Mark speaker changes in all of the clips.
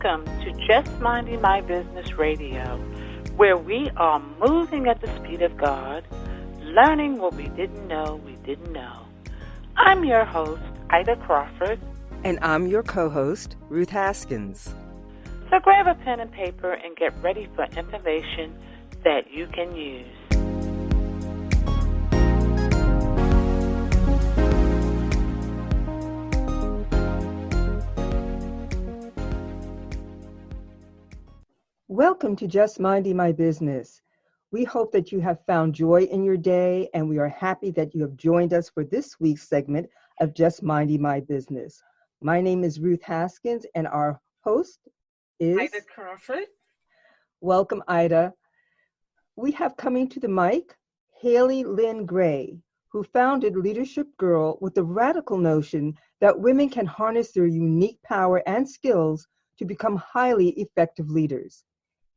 Speaker 1: Welcome to Just Minding My Business Radio, where we are moving at the speed of God, learning what we didn't know we didn't know. I'm your host, Ida Crawford.
Speaker 2: And I'm your co-host, Ruth Haskins.
Speaker 1: So grab a pen and paper and get ready for information that you can use.
Speaker 2: Welcome to Just Minding My Business. We hope that you have found joy in your day, and we are happy that you have joined us for this week's segment of Just Minding My Business. My name is Ruth Haskins, and our host is
Speaker 3: Ida Crawford.
Speaker 2: Welcome, Ida. We have coming to the mic Haley Lynn Gray, who founded Leadership Girl with the radical notion that women can harness their unique power and skills to become highly effective leaders.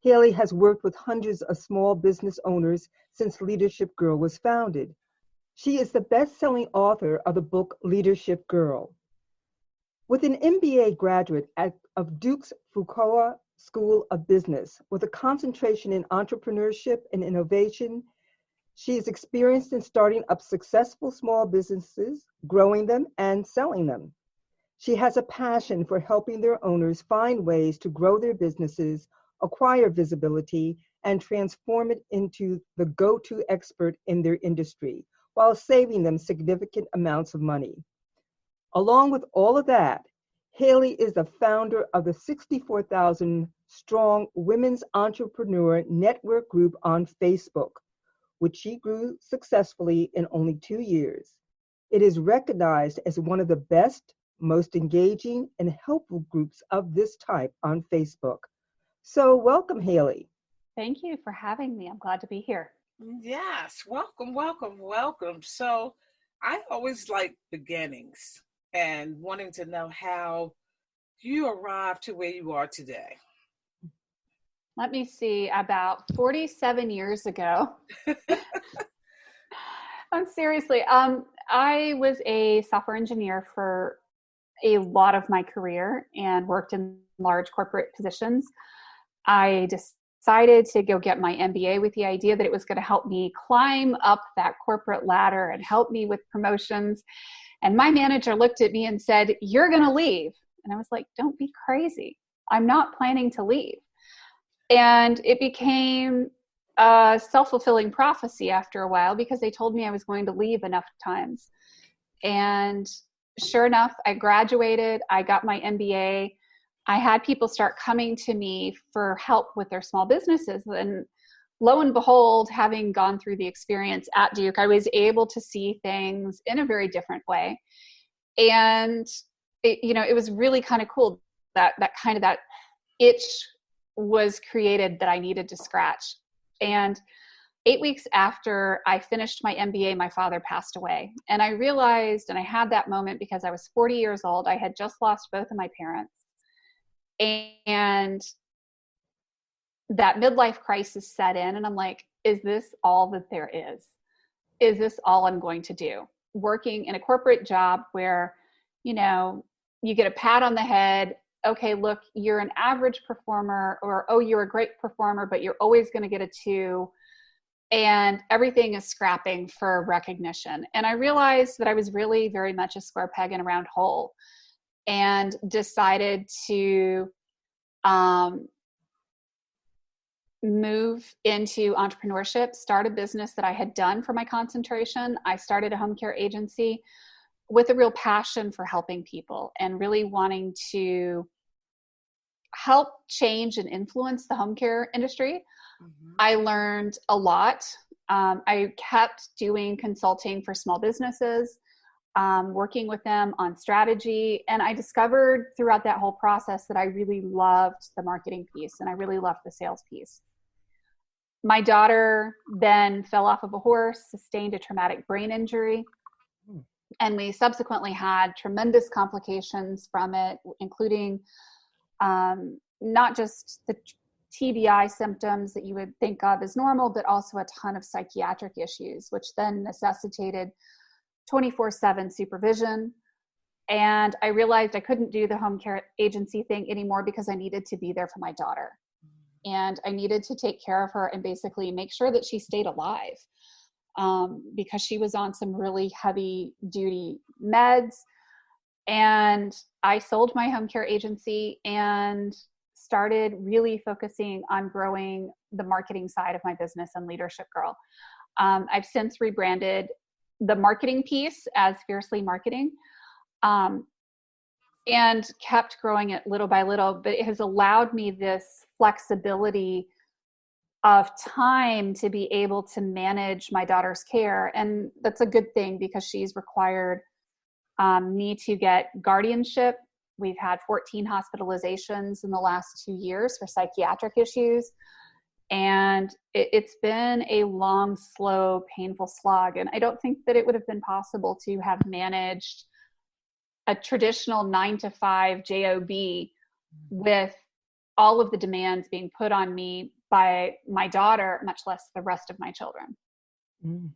Speaker 2: Haley has worked with hundreds of small business owners since Leadership Girl was founded. She is the best-selling author of the book Leadership Girl. With an MBA graduate of Duke's Fuqua School of Business with a concentration in entrepreneurship and innovation, she is experienced in starting up successful small businesses, growing them, and selling them. She has a passion for helping their owners find ways to grow their businesses, acquire visibility, and transform it into the go-to expert in their industry while saving them significant amounts of money. Along with all of that, Haley is the founder of the 64,000-strong Women's Entrepreneur Network group on Facebook, which she grew successfully in only 2 years. It is recognized as one of the best, most engaging, and helpful groups of this type on Facebook. So welcome, Haley.
Speaker 4: Thank you for having me. I'm glad to be here.
Speaker 3: Yes, welcome. So I always like beginnings and wanting to know how you arrived to where you are today.
Speaker 4: Let me see, about 47 years ago. Seriously, I was a software engineer for a lot of my career and worked in large corporate positions. I decided to go get my MBA with the idea that it was going to help me climb up that corporate ladder and help me with promotions. And my manager looked at me and said, "You're going to leave." And I was like, "Don't be crazy. I'm not planning to leave." And it became a self-fulfilling prophecy after a while because they told me I was going to leave enough times. And sure enough, I graduated, I got my MBA. I had people start coming to me for help with their small businesses. And lo and behold, having gone through the experience at Duke, I was able to see things in a very different way. And it was really kind of cool that itch was created that I needed to scratch. And 8 weeks after I finished my MBA, my father passed away. And I realized, and I had that moment because I was 40 years old, I had just lost both of my parents. And that midlife crisis set in, and I'm like, is this all that there is? Is this all I'm going to do? Working in a corporate job where, you get a pat on the head. Okay, look, you're an average performer, or, oh, you're a great performer, but you're always going to get a 2. And everything is scrapping for recognition. And I realized that I was really very much a square peg in a round hole, and decided to move into entrepreneurship, start a business that I had done for my concentration. I started a home care agency with a real passion for helping people and really wanting to help change and influence the home care industry. Mm-hmm. I learned a lot. I kept doing consulting for small businesses, working with them on strategy. And I discovered throughout that whole process that I really loved the marketing piece and I really loved the sales piece. My daughter then fell off of a horse, sustained a traumatic brain injury. And we subsequently had tremendous complications from it, including not just the TBI symptoms that you would think of as normal, but also a ton of psychiatric issues, which then necessitated 24/7 supervision, And I realized I couldn't do the home care agency thing anymore because I needed to be there for my daughter. And I needed to take care of her and basically make sure that she stayed alive, because she was on some really heavy duty meds. And I sold my home care agency and started really focusing on growing the marketing side of my business and Leadership Girl. I've since rebranded the marketing piece as Fiercely Marketing, and kept growing it little by little, but it has allowed me this flexibility of time to be able to manage my daughter's care. And that's a good thing because she's required me to get guardianship. We've had 14 hospitalizations in the last 2 years for psychiatric issues. And it's been a long, slow, painful slog. And I don't think that it would have been possible to have managed a traditional 9-to-5 job with all of the demands being put on me by my daughter, much less the rest of my children.
Speaker 2: Mm.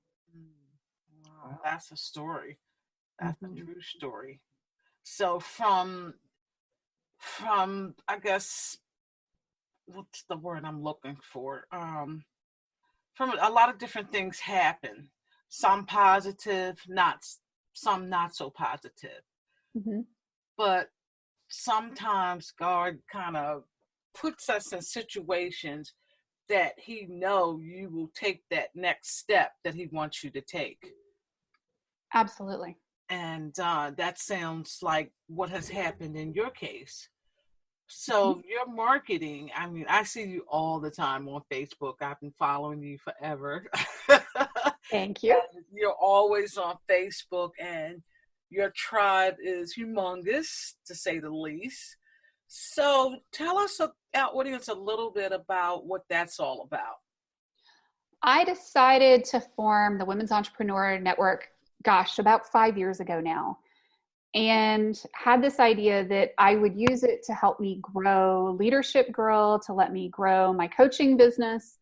Speaker 3: Wow, that's a story. That's a true story. So from I guess, what's the word I'm looking for? From a lot of different things happen. Some positive, some not so positive.
Speaker 4: Mm-hmm.
Speaker 3: But sometimes God kind of puts us in situations that he know you will take that next step that he wants you to take.
Speaker 4: Absolutely.
Speaker 3: And that sounds like what has happened in your case. So your marketing, I mean, I see you all the time on Facebook. I've been following you forever.
Speaker 4: Thank you.
Speaker 3: And you're always on Facebook, and your tribe is humongous, to say the least. So tell us, our audience, a little bit about what that's all about.
Speaker 4: I decided to form the Women's Entrepreneur Network, about 5 years ago now, and had this idea that I would use it to help me grow Leadership Girl, to let me grow my coaching business,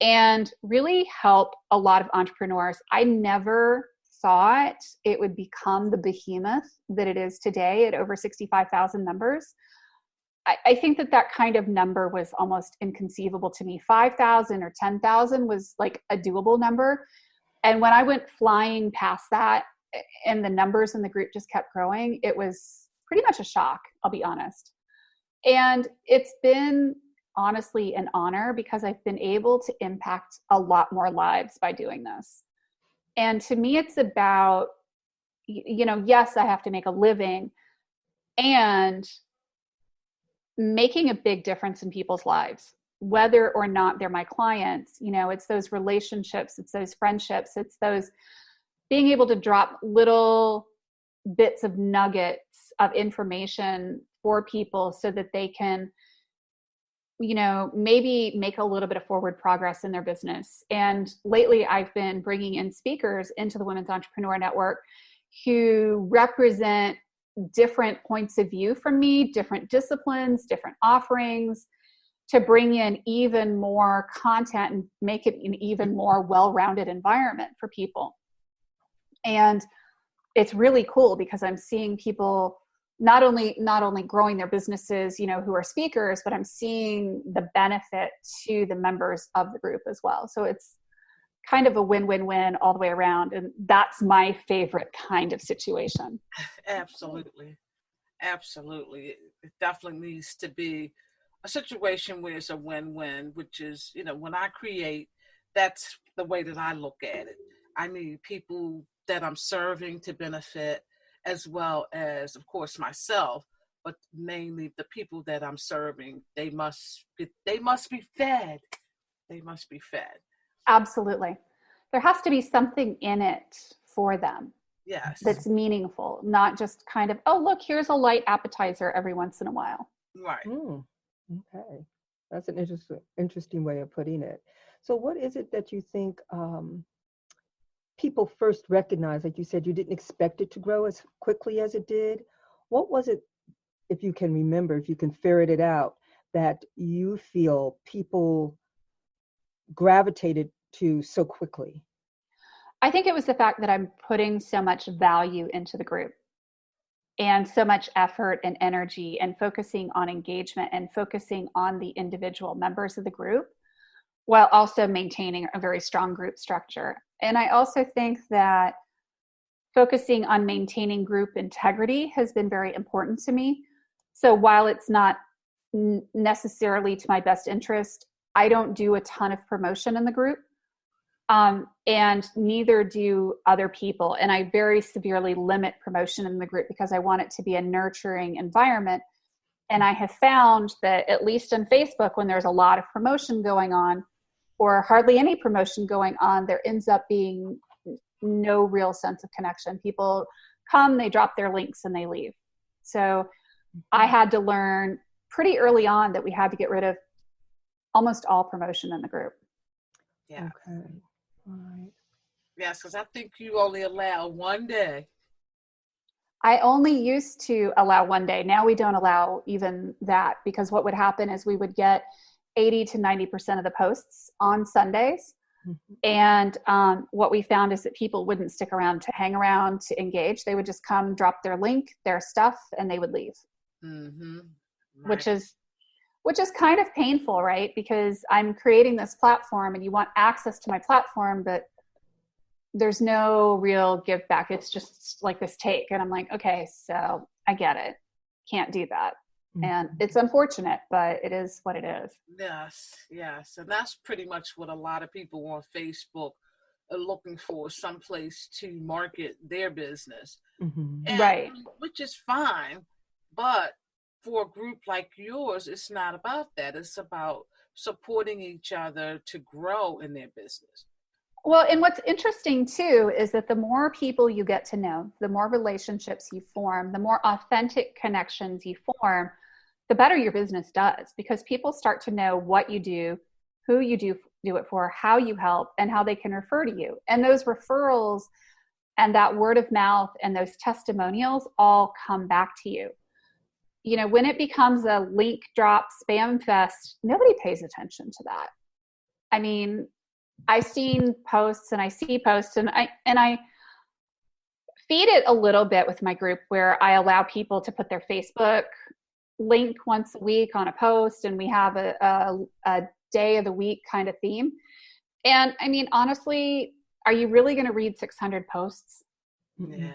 Speaker 4: and really help a lot of entrepreneurs. I never thought it would become the behemoth that it is today at over 65,000 members. I think that kind of number was almost inconceivable to me. 5,000 or 10,000 was like a doable number. And when I went flying past that and the numbers in the group just kept growing, it was pretty much a shock, I'll be honest. And it's been honestly an honor because I've been able to impact a lot more lives by doing this. And to me, it's about, yes, I have to make a living and making a big difference in people's lives, whether or not they're my clients. It's those relationships, it's those friendships, it's those being able to drop little bits of nuggets of information for people so that they can, maybe make a little bit of forward progress in their business. And lately I've been bringing in speakers into the Women's Entrepreneur Network who represent different points of view from me, different disciplines, different offerings, to bring in even more content and make it an even more well-rounded environment for people. And it's really cool because I'm seeing people not only growing their businesses, who are speakers, but I'm seeing the benefit to the members of the group as well. So it's kind of a win-win-win all the way around. And that's my favorite kind of situation.
Speaker 3: Absolutely. Absolutely. It definitely needs to be a situation where it's a win-win, which is, when I create, that's the way that I look at it. I need people that I'm serving to benefit, as well as, of course, myself, but mainly the people that I'm serving. They must be fed. They must be fed.
Speaker 4: Absolutely. There has to be something in it for them.
Speaker 3: Yes.
Speaker 4: That's meaningful, not just kind of, oh, look, here's a light appetizer every once in a while.
Speaker 3: Right.
Speaker 2: Okay. That's an interesting way of putting it. So what is it that you think people first recognize? Like you said, you didn't expect it to grow as quickly as it did. What was it, if you can remember, if you can ferret it out, that you feel people gravitated to so quickly?
Speaker 4: I think it was the fact that I'm putting so much value into the group. and so much effort and energy and focusing on engagement and focusing on the individual members of the group while also maintaining a very strong group structure. And I also think that focusing on maintaining group integrity has been very important to me. So while it's not necessarily to my best interest, I don't do a ton of promotion in the group. And neither do other people. And I very severely limit promotion in the group because I want it to be a nurturing environment. And I have found that at least on Facebook, when there's a lot of promotion going on or hardly any promotion going on, there ends up being no real sense of connection. People come, they drop their links and they leave. So I had to learn pretty early on that we had to get rid of almost all promotion in the group.
Speaker 3: Yeah.
Speaker 2: Okay. All right.
Speaker 3: Yes, because I think you only allow one day.
Speaker 4: I only used to allow one day. Now we don't allow even that, because what would happen is we would get 80 to 90% of the posts on Sundays. Mm-hmm. And what we found is that people wouldn't stick around to hang around to engage. They would just come, drop their link, their stuff, and they would leave. Mm-hmm. Right. Which is kind of painful, right? Because I'm creating this platform and you want access to my platform, but there's no real give back. It's just like this take. And I'm like, okay, so I get it. Can't do that. Mm-hmm. And it's unfortunate, but it is what it is.
Speaker 3: Yes, yes. And that's pretty much what a lot of people on Facebook are looking for, someplace to market their business.
Speaker 4: Mm-hmm. And, right.
Speaker 3: Which is fine, but for a group like yours, it's not about that. It's about supporting each other to grow in their business.
Speaker 4: Well, and what's interesting too is that the more people you get to know, the more relationships you form, the more authentic connections you form, the better your business does, because people start to know what you do, who you do it for, how you help, and how they can refer to you. And those referrals and that word of mouth and those testimonials all come back to you. You know, when it becomes a link drop spam fest, nobody pays attention to that. I mean, I've seen posts and I see posts and I feed it a little bit with my group where I allow people to put their Facebook link once a week on a post, and we have a day of the week kind of theme. And I mean, honestly, are you really going to read 600 posts?
Speaker 3: Yeah,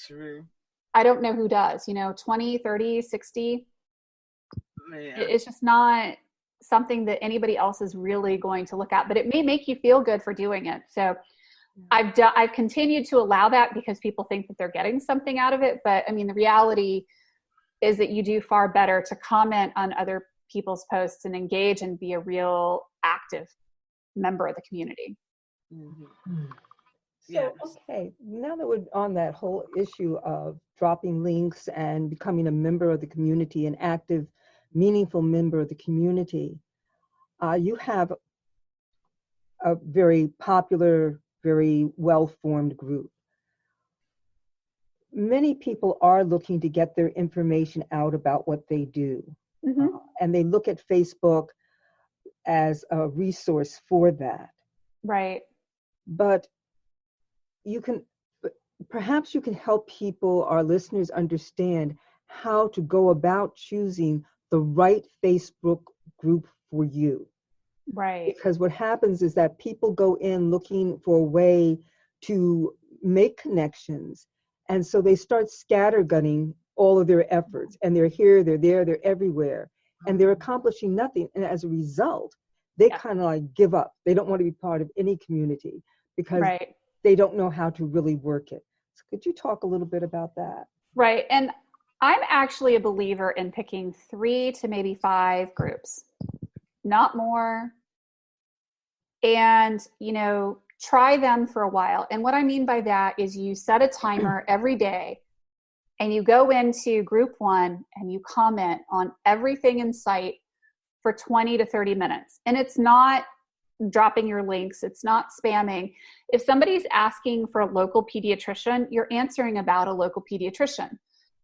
Speaker 3: true.
Speaker 4: I don't know who does, 20, 30, 60.
Speaker 3: Yeah.
Speaker 4: It's just not something that anybody else is really going to look at, but it may make you feel good for doing it. So I've continued to allow that because people think that they're getting something out of it. But I mean, the reality is that you do far better to comment on other people's posts and engage and be a real active member of the community.
Speaker 2: Mm-hmm. So, okay, now that we're on that whole issue of dropping links and becoming a member of the community, an active, meaningful member of the community, you have a very popular, very well-formed group. Many people are looking to get their information out about what they do. Mm-hmm. And they look at Facebook as a resource for that.
Speaker 4: Right.
Speaker 2: But perhaps you can help people, our listeners, understand how to go about choosing the right Facebook group for you.
Speaker 4: Right.
Speaker 2: Because what happens is that people go in looking for a way to make connections. And so they start scattergunning all of their efforts. And they're here, they're there, they're everywhere. And they're accomplishing nothing. And as a result, they kind of like give up. They don't want to be part of any community because they don't know how to really work it. So could you talk a little bit about that?
Speaker 4: Right. And I'm actually a believer in picking 3 to maybe 5 groups, not more. And, try them for a while. And what I mean by that is you set a timer every day and you go into group 1 and you comment on everything in sight for 20 to 30 minutes. And it's not dropping your links. It's not spamming. If somebody's asking for a local pediatrician, you're answering about a local pediatrician.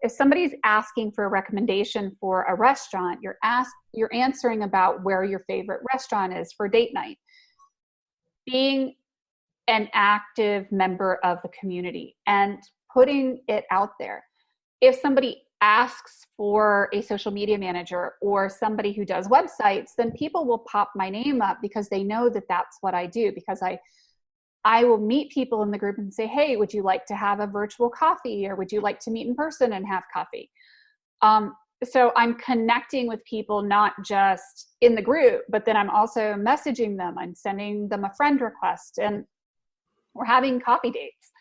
Speaker 4: If somebody's asking for a recommendation for a restaurant, you're answering about where your favorite restaurant is for date night. Being an active member of the community and putting it out there. if somebody asks for a social media manager or somebody who does websites, then people will pop my name up because they know that that's what I do, because I will meet people in the group and say, hey, would you like to have a virtual coffee, or would you like to meet in person and have coffee? So I'm connecting with people, not just in the group, but then I'm also messaging them. I'm sending them a friend request, and we're having coffee dates.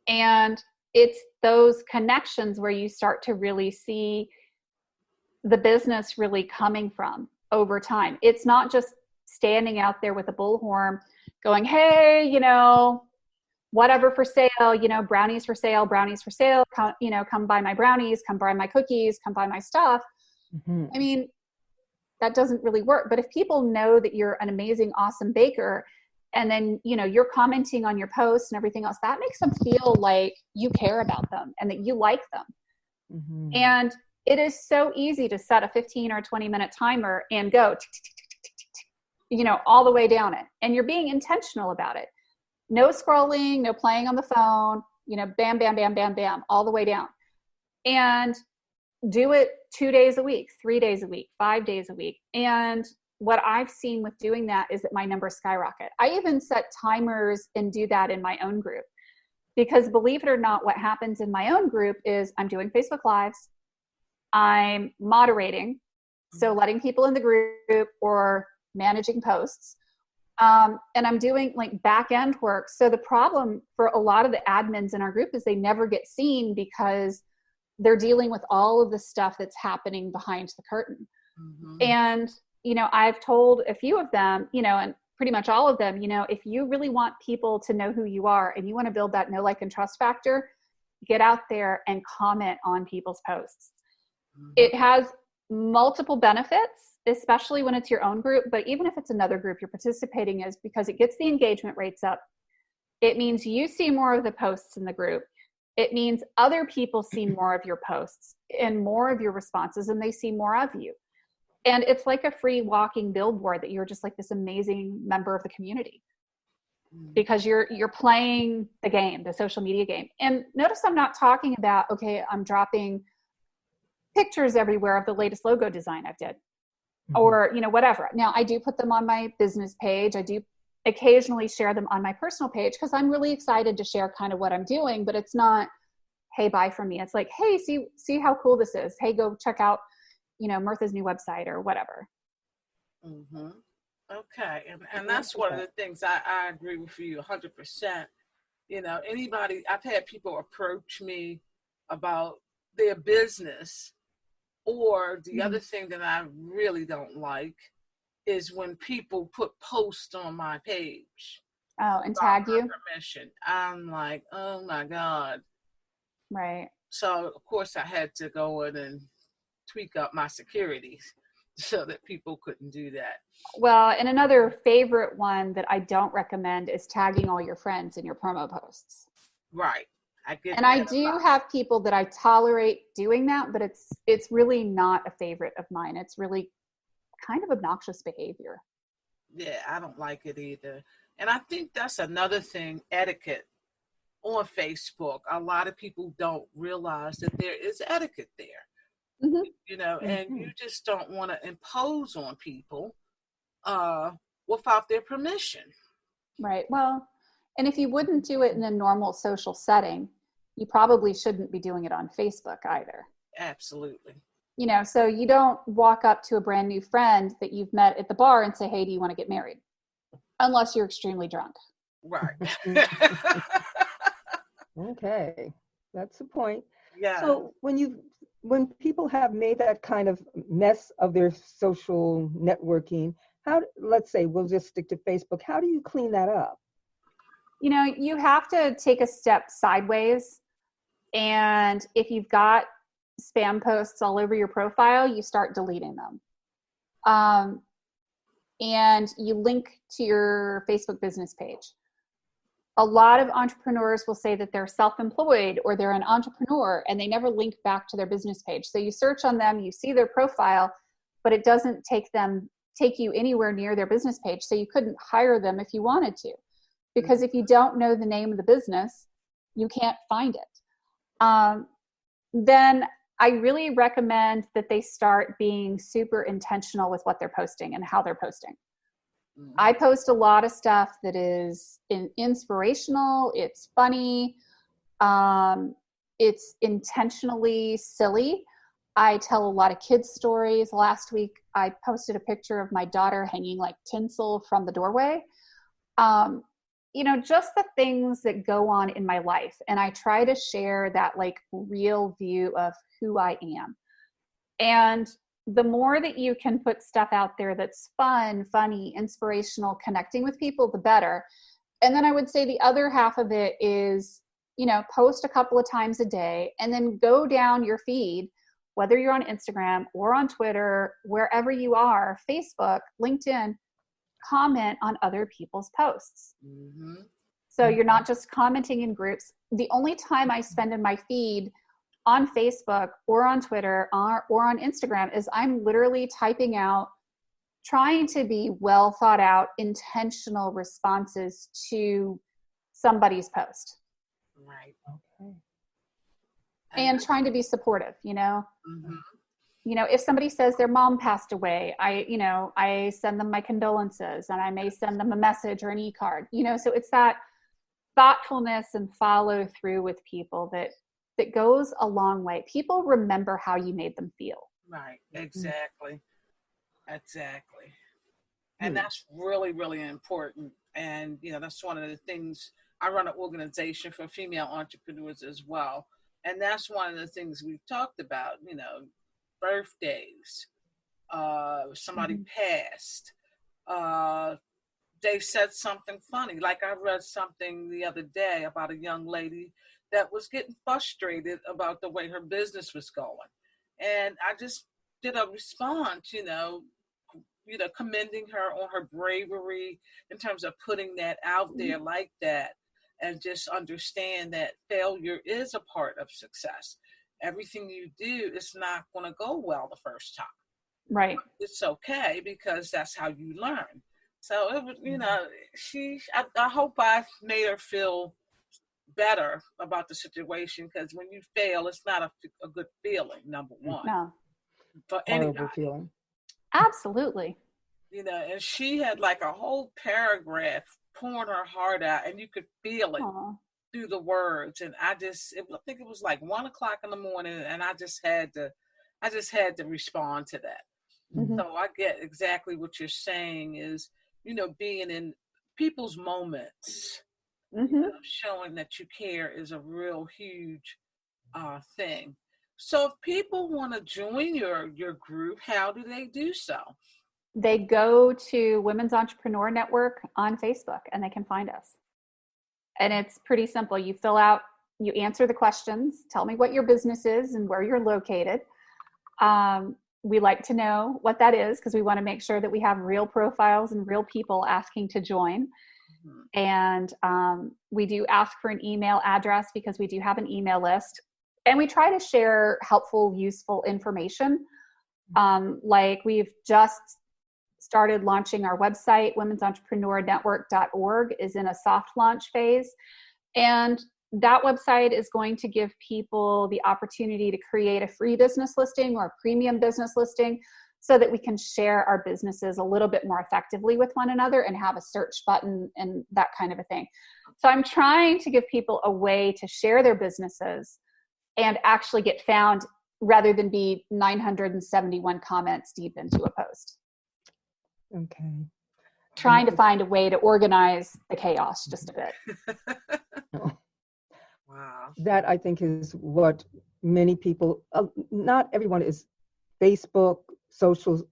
Speaker 4: And it's those connections where you start to really see the business really coming from over time. It's not just standing out there with a bullhorn going, hey, you know, whatever for sale, you know, brownies for sale, come, you know, come buy my brownies, come buy my cookies, come buy my stuff. Mm-hmm. I mean, that doesn't really work. But if people know that you're an amazing, awesome baker, and then, you know, you're commenting on your posts and everything else, that makes them feel like you care about them and that you like them. Mm-hmm. And it is so easy to set a 15 or 20-minute timer and go, you know, all the way down it. And you're being intentional about it. No scrolling, no playing on the phone, you know, bam, bam, bam, bam, bam, all the way down. And do it 2 days a week, 3 days a week, 5 days a week. And what I've seen with doing that is that my numbers skyrocket. I even set timers and do that in my own group, because believe it or not, what happens in my own group is I'm doing Facebook Lives, I'm moderating, so letting people in the group or managing posts. And I'm doing like back end work. So the problem for a lot of the admins in our group is they never get seen because they're dealing with all of the stuff that's happening behind the curtain. Mm-hmm. And, you know, I've told a few of them, you know, and pretty much all of them, you know, if you really want people to know who you are and you want to build that know, like, and trust factor, get out there and comment on people's posts. Mm-hmm. It has multiple benefits, especially when it's your own group, but even if it's another group you're participating in, because it gets the engagement rates up. It means you see more of the posts in the group. It means other people see more of your posts and more of your responses, and they see more of you. And it's like a free walking billboard that you're just like this amazing member of the community, because you're playing the game, the social media game. And notice I'm not talking about, okay, I'm dropping pictures everywhere of the latest logo design I've did. Or, you know, whatever. Now, I do put them on my business page. I do occasionally share them on my personal page because I'm really excited to share kind of what I'm doing, but it's not, hey, buy from me. It's like, hey, see how cool this is. Hey, go check out, you know, Mirtha's new website or whatever.
Speaker 3: Mm-hmm. Okay. And that's one of the things I agree with you 100%. You know, I've had people approach me about their business. Or the other thing that I really don't like is when people put posts on my page.
Speaker 4: Oh, and tag you?
Speaker 3: Permission. I'm like, oh my God.
Speaker 4: Right.
Speaker 3: So, of course, I had to go in and tweak up my security so that people couldn't do that.
Speaker 4: Well, and another favorite one that I don't recommend is tagging all your friends in your promo posts.
Speaker 3: Right.
Speaker 4: I do have people that I tolerate doing that, but it's really not a favorite of mine. It's really kind of obnoxious behavior.
Speaker 3: Yeah, I don't like it either. And I think that's another thing, etiquette on Facebook. A lot of people don't realize that there is etiquette there, mm-hmm. you know, and you just don't want to impose on people without their permission.
Speaker 4: Right. Well, and if you wouldn't do it in a normal social setting, you probably shouldn't be doing it on Facebook either.
Speaker 3: Absolutely.
Speaker 4: You know, so you don't walk up to a brand new friend that you've met at the bar and say, hey, do you want to get married? Unless you're extremely drunk.
Speaker 3: Right.
Speaker 2: Okay. That's the point.
Speaker 3: Yeah.
Speaker 2: So when people have made that kind of mess of their social networking, let's say we'll just stick to Facebook, how do you clean that up?
Speaker 4: You know, you have to take a step sideways. And if you've got spam posts all over your profile, you start deleting them. And you link to your Facebook business page. A lot of entrepreneurs will say that they're self-employed or they're an entrepreneur, and they never link back to their business page. So you search on them, you see their profile, but it doesn't take you anywhere near their business page. So you couldn't hire them if you wanted to, because if you don't know the name of the business, you can't find it. then I really recommend that they start being super intentional with what they're posting and how they're posting. I post a lot of stuff that is inspirational. It's funny. It's intentionally silly. I tell a lot of kids stories. Last week, I posted a picture of my daughter hanging like tinsel from the doorway. Just the things that go on in my life. And I try to share that like real view of who I am. And the more that you can put stuff out there that's fun, funny, inspirational, connecting with people, the better. And then I would say the other half of it is, post a couple of times a day and then go down your feed, whether you're on Instagram or on Twitter, wherever you are, Facebook, LinkedIn, comment on other people's posts. Mm-hmm. So you're not just commenting in groups. The only time I spend in my feed on Facebook or on Twitter or on Instagram is I'm literally typing out, trying to be well thought out, intentional responses to somebody's post.
Speaker 3: Right.
Speaker 2: Okay.
Speaker 4: And trying to be supportive,
Speaker 3: Mm-hmm.
Speaker 4: If somebody says their mom passed away, I send them my condolences, and I may send them a message or an e-card, so it's that thoughtfulness and follow through with people that goes a long way. People remember how you made them feel.
Speaker 3: Right. Exactly. Exactly. And that's really, really important. And, that's one of the things. I run an organization for female entrepreneurs as well. And that's one of the things we've talked about, birthdays, somebody passed, they said something funny. Like I read something the other day about a young lady that was getting frustrated about the way her business was going. And I just did a response, commending her on her bravery in terms of putting that out there like that, and just understand that failure is a part of success. Everything you do is not going to go well the first time.
Speaker 4: Right.
Speaker 3: It's okay, because that's how you learn. So it was, I hope I made her feel better about the situation, because when you fail, it's not a good feeling, number one.
Speaker 4: No.
Speaker 3: For
Speaker 2: Horrible
Speaker 3: anybody.
Speaker 2: feeling.
Speaker 4: Absolutely.
Speaker 3: And she had like a whole paragraph pouring her heart out, and you could feel it. Aww. Through the words. And I think it was like 1:00 in the morning, and I just had to respond to that. Mm-hmm. So I get exactly what you're saying is, being in people's moments, showing that you care is a real huge thing. So if people want to join your group, how do they do so?
Speaker 4: They go to Women's Entrepreneur Network on Facebook, and they can find us. And it's pretty simple. You answer the questions, tell me what your business is and where you're located. We like to know what that is, because we want to make sure that we have real profiles and real people asking to join. Mm-hmm. And we do ask for an email address, because we do have an email list. And we try to share helpful, useful information. Like we've just started launching our website, women'sentrepreneurnetwork.org is in a soft launch phase. And that website is going to give people the opportunity to create a free business listing or a premium business listing, so that we can share our businesses a little bit more effectively with one another and have a search button and that kind of a thing. So I'm trying to give people a way to share their businesses and actually get found, rather than be 971 comments deep into a post.
Speaker 2: Okay.
Speaker 4: Trying to find a way to organize the chaos just a bit.
Speaker 3: Wow.
Speaker 2: That, I think, is what many people, not everyone is Facebook, social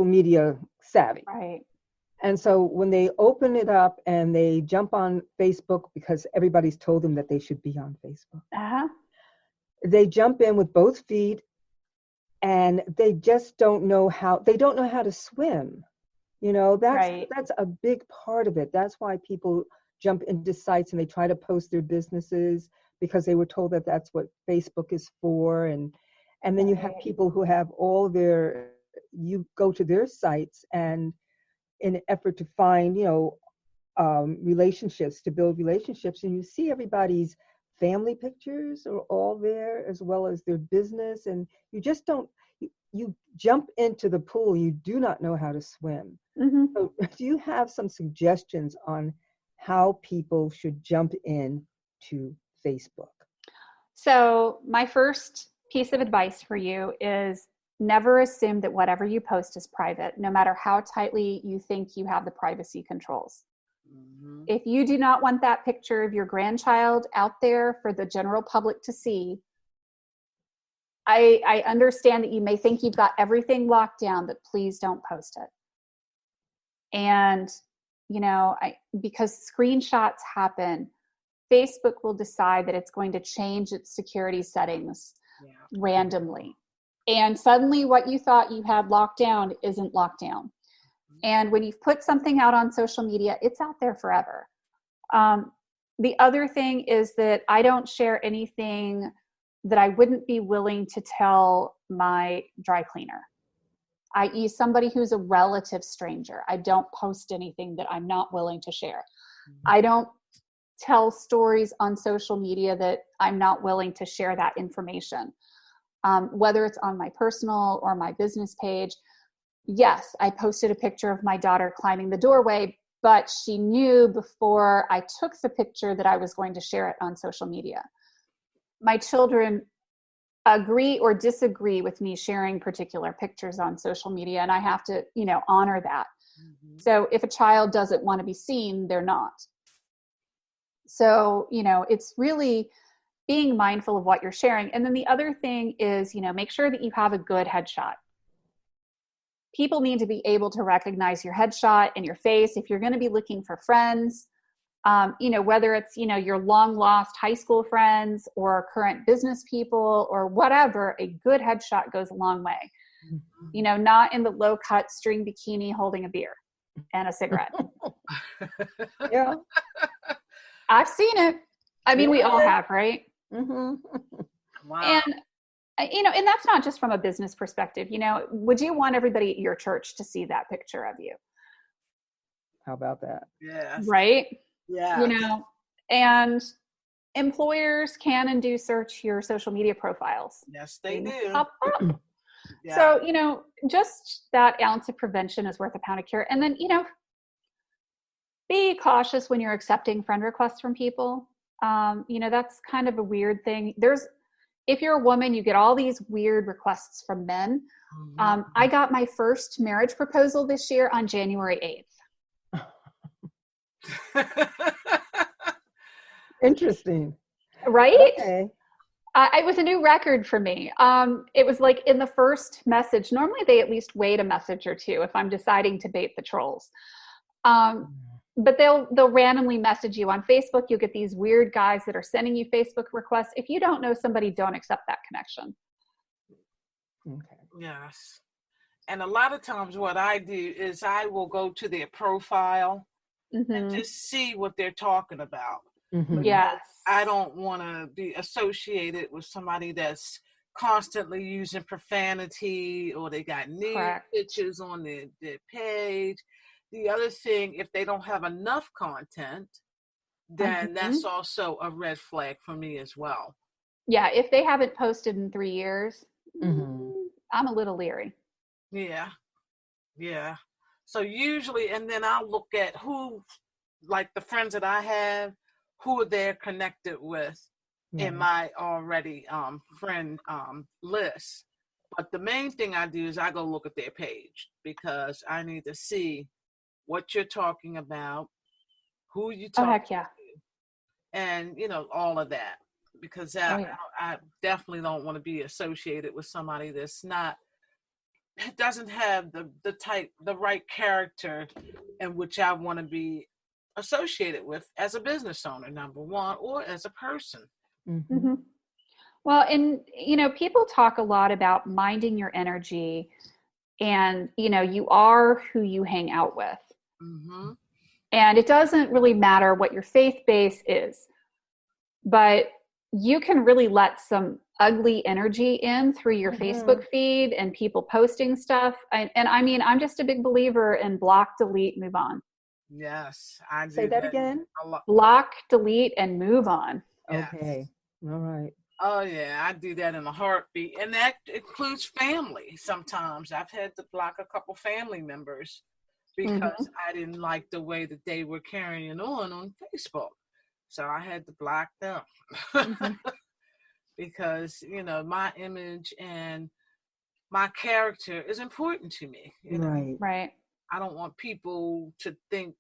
Speaker 2: media savvy.
Speaker 4: Right.
Speaker 2: And so when they open it up and they jump on Facebook, because everybody's told them that they should be on Facebook, they jump in with both feet, and they just don't know how to swim. That's a big part of it. That's why people jump into sites and they try to post their businesses, because they were told that that's what Facebook is for. And then you have people who have you go to their sites, and in an effort to find, relationships, to build relationships, and you see everybody's family pictures are all there, as well as their business, and you just don't, you jump into the pool, you do not know how to swim.
Speaker 4: Mm-hmm.
Speaker 2: So do you have some suggestions on how people should jump in to Facebook?
Speaker 4: So my first piece of advice for you is never assume that whatever you post is private, no matter how tightly you think you have the privacy controls. Mm-hmm. If you do not want that picture of your grandchild out there for the general public to see, I understand that you may think you've got everything locked down, but please don't post it. And, because screenshots happen, Facebook will decide that it's going to change its security settings randomly. And suddenly what you thought you had locked down isn't locked down. And when you've put something out on social media, it's out there forever. The other thing is that I don't share anything that I wouldn't be willing to tell my dry cleaner, i.e. somebody who's a relative stranger. I don't post anything that I'm not willing to share. I don't tell stories on social media that I'm not willing to share that information, whether it's on my personal or my business page. Yes, I posted a picture of my daughter climbing the doorway, but she knew before I took the picture that I was going to share it on social media. My children agree or disagree with me sharing particular pictures on social media, and I have to, honor that. Mm-hmm. So if a child doesn't want to be seen, they're not. So, it's really being mindful of what you're sharing. And then the other thing is, make sure that you have a good headshot. People need to be able to recognize your headshot and your face. If you're going to be looking for friends, whether it's, your long lost high school friends or current business people or whatever, a good headshot goes a long way. Mm-hmm. Not in the low cut string bikini holding a beer and a cigarette.
Speaker 2: Yeah.
Speaker 4: I've seen it. I mean, we all have, right?
Speaker 2: Mm-hmm.
Speaker 3: Wow.
Speaker 4: And that's not just from a business perspective. Would you want everybody at your church to see that picture of you?
Speaker 2: How about that?
Speaker 3: Yes.
Speaker 4: Right?
Speaker 3: Yeah.
Speaker 4: And employers can and do search your social media profiles.
Speaker 3: Yes, they do.
Speaker 4: Pop up.
Speaker 3: Yeah.
Speaker 4: So, just that ounce of prevention is worth a pound of cure. And then, be cautious when you're accepting friend requests from people. That's kind of a weird thing. If you're a woman, you get all these weird requests from men. Mm-hmm. I got my first marriage proposal this year on January 8th.
Speaker 2: Interesting.
Speaker 4: Right?
Speaker 2: Okay.
Speaker 4: It was a new record for me. It was like in the first message. Normally they at least wait a message or two if I'm deciding to bait the trolls. But they'll randomly message you on Facebook. You'll get these weird guys that are sending you Facebook requests. If you don't know somebody, don't accept that connection.
Speaker 2: Okay.
Speaker 3: Yes. And a lot of times what I do is I will go to their profile
Speaker 4: mm-hmm.
Speaker 3: and just see what they're talking about.
Speaker 2: Mm-hmm.
Speaker 4: Yes.
Speaker 3: I don't want to be associated with somebody that's constantly using profanity or they got nude pictures on their page. The other thing, if they don't have enough content, then mm-hmm. that's also a red flag for me as well.
Speaker 4: Yeah, if they haven't posted in 3 years,
Speaker 2: mm-hmm.
Speaker 4: I'm a little leery.
Speaker 3: Yeah. So usually, and then I'll look at who, like the friends that I have, who they're connected with in my already friend list. But the main thing I do is I go look at their page because I need to see what you're talking about, who you talking to, and all of that, because I definitely don't want to be associated with somebody that's doesn't have the right character in which I want to be associated with as a business owner, number one, or as a person.
Speaker 2: Mm-hmm.
Speaker 4: Mm-hmm. Well, and people talk a lot about minding your energy, and you are who you hang out with.
Speaker 3: Mm-hmm.
Speaker 4: And it doesn't really matter what your faith base is, but you can really let some ugly energy in through your mm-hmm. Facebook feed and people posting stuff. I'm just a big believer in block, delete, move on.
Speaker 3: Yes, I do.
Speaker 2: Say that again.
Speaker 4: Block, delete, and move on.
Speaker 3: Yes.
Speaker 2: Okay. All right.
Speaker 3: Oh yeah, I do that in a heartbeat, and that includes family. Sometimes I've had to block a couple family members because I didn't like the way that they were carrying on Facebook, so I had to block them because my image and my character is important to me.
Speaker 2: Right.
Speaker 3: I don't want people to think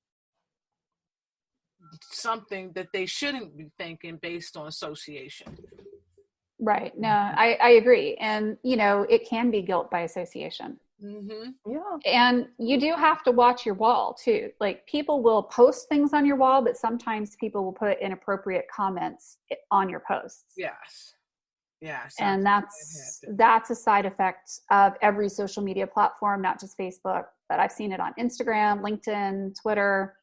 Speaker 3: something that they shouldn't be thinking based on association.
Speaker 4: Right. No, I agree. And, it can be guilt by association.
Speaker 2: Yeah.
Speaker 4: And you do have to watch your wall too. Like, people will post things on your wall, but sometimes people will put inappropriate comments on your posts.
Speaker 3: Yes. Yes.
Speaker 4: And that's a side effect of every social media platform, not just Facebook, but I've seen it on Instagram, LinkedIn, Twitter,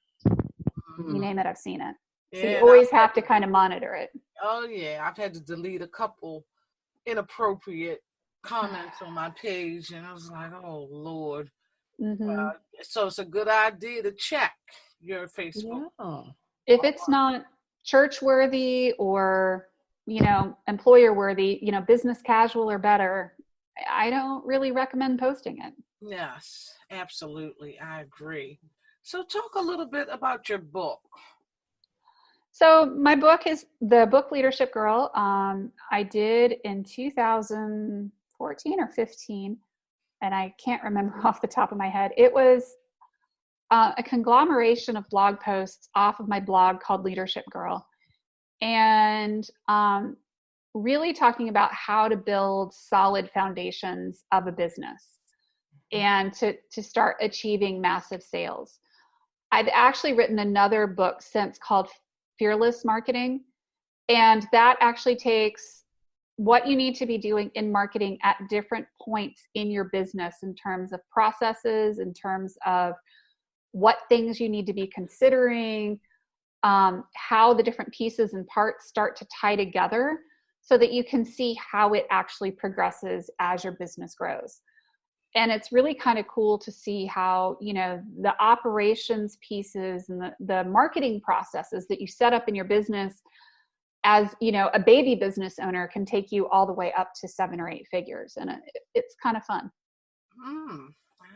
Speaker 4: you name it, I've seen it. So you always have to kind of monitor it.
Speaker 3: Oh yeah, I've had to delete a couple inappropriate comments on my page, and I was like, "Oh Lord!" So it's a good idea to check your Facebook.
Speaker 2: Yeah.
Speaker 4: If it's not church worthy or employer worthy, business casual or better, I don't really recommend posting it.
Speaker 3: Yes, absolutely, I agree. So talk a little bit about your book.
Speaker 4: So my book is the book Leadership Girl. I did in 2014 or 15, and I can't remember off the top of my head. It was a conglomeration of blog posts off of my blog called Leadership Girl, and really talking about how to build solid foundations of a business and to start achieving massive sales. I've actually written another book since called Fearless Marketing. And that actually takes what you need to be doing in marketing at different points in your business in terms of processes, in terms of what things you need to be considering, how the different pieces and parts start to tie together so that you can see how it actually progresses as your business grows. And it's really kind of cool to see how, the operations pieces and the marketing processes that you set up in your business as, a baby business owner can take you all the way up to 7 or 8 figures. And it's kind of fun.
Speaker 3: I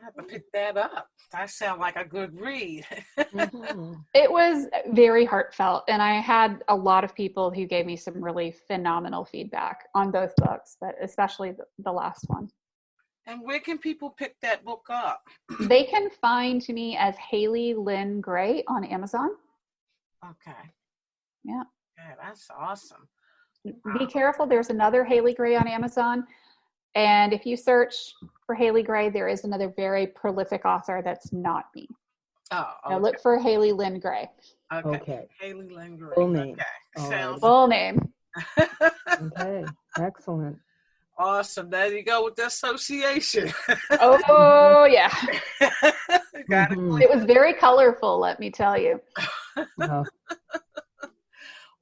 Speaker 3: have to pick that up. That sounds like a good read.
Speaker 4: It was very heartfelt. And I had a lot of people who gave me some really phenomenal feedback on both books, but especially the last one.
Speaker 3: And where can people pick that book up?
Speaker 4: They can find me as Haley Lynn Gray on Amazon.
Speaker 3: Okay.
Speaker 4: Yeah.
Speaker 3: Yeah, that's awesome.
Speaker 4: Be careful. There's another Haley Gray on Amazon. And if you search for Haley Gray, there is another very prolific author that's not me.
Speaker 3: Oh, okay.
Speaker 4: Now look for Haley Lynn Gray.
Speaker 2: Okay.
Speaker 3: Haley Lynn Gray.
Speaker 2: Full name.
Speaker 3: Okay. Sounds
Speaker 4: full name.
Speaker 2: Okay. Excellent.
Speaker 3: Awesome. There you go with the association.
Speaker 4: Oh, yeah.
Speaker 3: It
Speaker 4: was very colorful, let me tell you.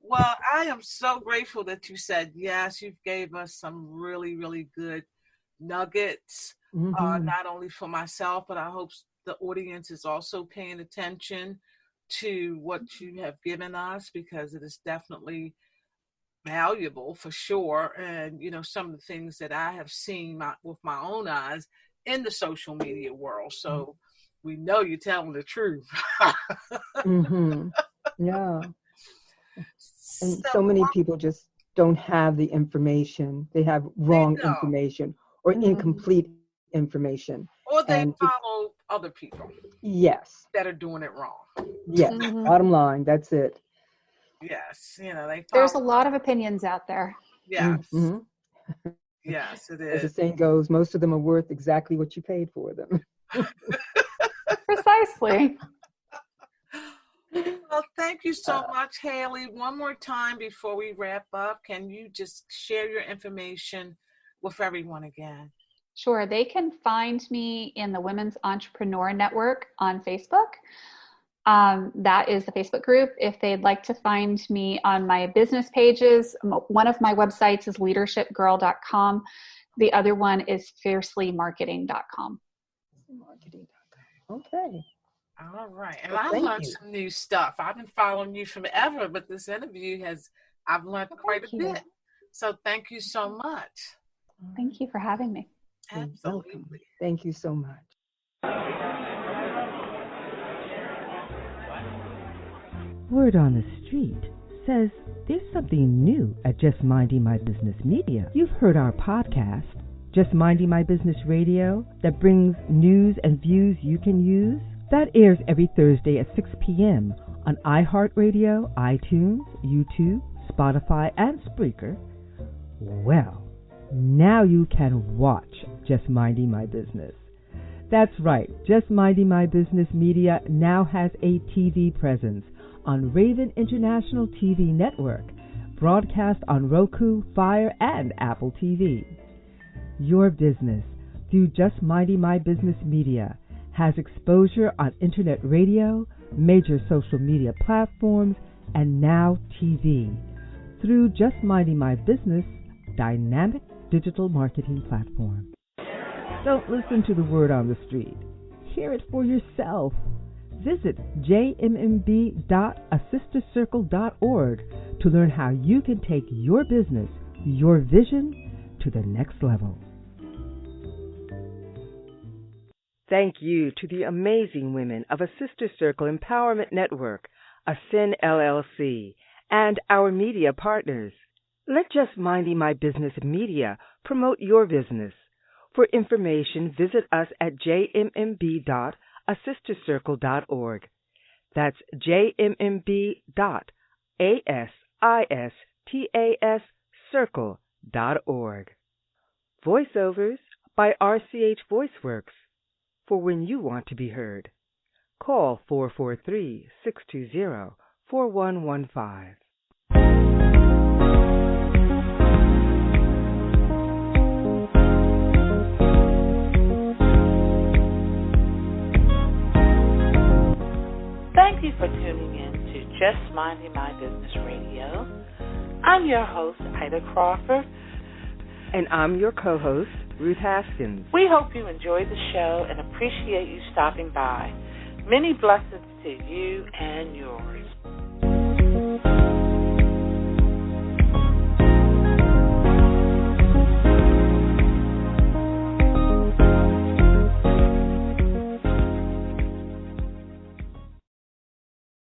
Speaker 3: Well, I am so grateful that you said yes. You gave us some really, really good nuggets, not only for myself, but I hope the audience is also paying attention to what you have given us, because it is definitely valuable for sure. And some of the things that I have seen with my own eyes in the social media world, so we know you're telling the truth.
Speaker 2: Yeah. And so many people just don't have the information. They have wrong information or incomplete information,
Speaker 3: or they follow other people that are doing it wrong.
Speaker 2: Yes. Bottom line, that's it.
Speaker 3: Yes,
Speaker 4: there's a lot of opinions out there.
Speaker 3: Yes. Yes, it is.
Speaker 2: As the saying goes, most of them are worth exactly what you paid for them.
Speaker 4: Precisely.
Speaker 3: Well, thank you so much, Haley. One more time before we wrap up, can you just share your information with everyone again?
Speaker 4: Sure. They can find me in the Women's Entrepreneur Network on Facebook. That is the Facebook group. If they'd like to find me on my business pages, one of my websites is leadershipgirl.com. The other one is fiercelymarketing.com.
Speaker 2: Okay.
Speaker 3: All right. And I learned some new stuff. I've been following you forever, but this interview I've learned quite a bit. So thank you so much.
Speaker 4: Thank you for having me.
Speaker 3: Absolutely.
Speaker 2: Thank you so much.
Speaker 5: Word on the street says there's something new at Just Minding My Business Media. You've heard our podcast, Just Minding My Business Radio, that brings news and views you can use. That airs every Thursday at 6 p.m. on iHeartRadio, iTunes, YouTube, Spotify, and Spreaker. Well, now you can watch Just Minding My Business. That's right, Just Minding My Business Media now has a TV presence on Raven International TV Network, broadcast on Roku, Fire, and Apple TV. Your business, through Just Minding My Business Media, has exposure on internet radio, major social media platforms, and now TV, through Just Minding My Business dynamic digital marketing platform. Don't listen to the word on the street. Hear it for yourself. Visit jmb.assistercircle.org to learn how you can take your business, your vision, to the next level. Thank you to the amazing women of A Sister Circle Empowerment Network, ASCEN LLC, and our media partners. Let Just Minding My Business Media promote your business. For information, visit us at jmb.assistercircle.org. That's jmb.assistercircle.org. Voiceovers by RCH VoiceWorks, for when you want to be heard. Call 443-620-4115.
Speaker 1: Thank you for tuning in to Just Minding My Business Radio. I'm your host, Ida Crawford.
Speaker 5: And I'm your co-host, Ruth Haskins.
Speaker 1: We hope you enjoyed the show and appreciate you stopping by. Many blessings to you and yours.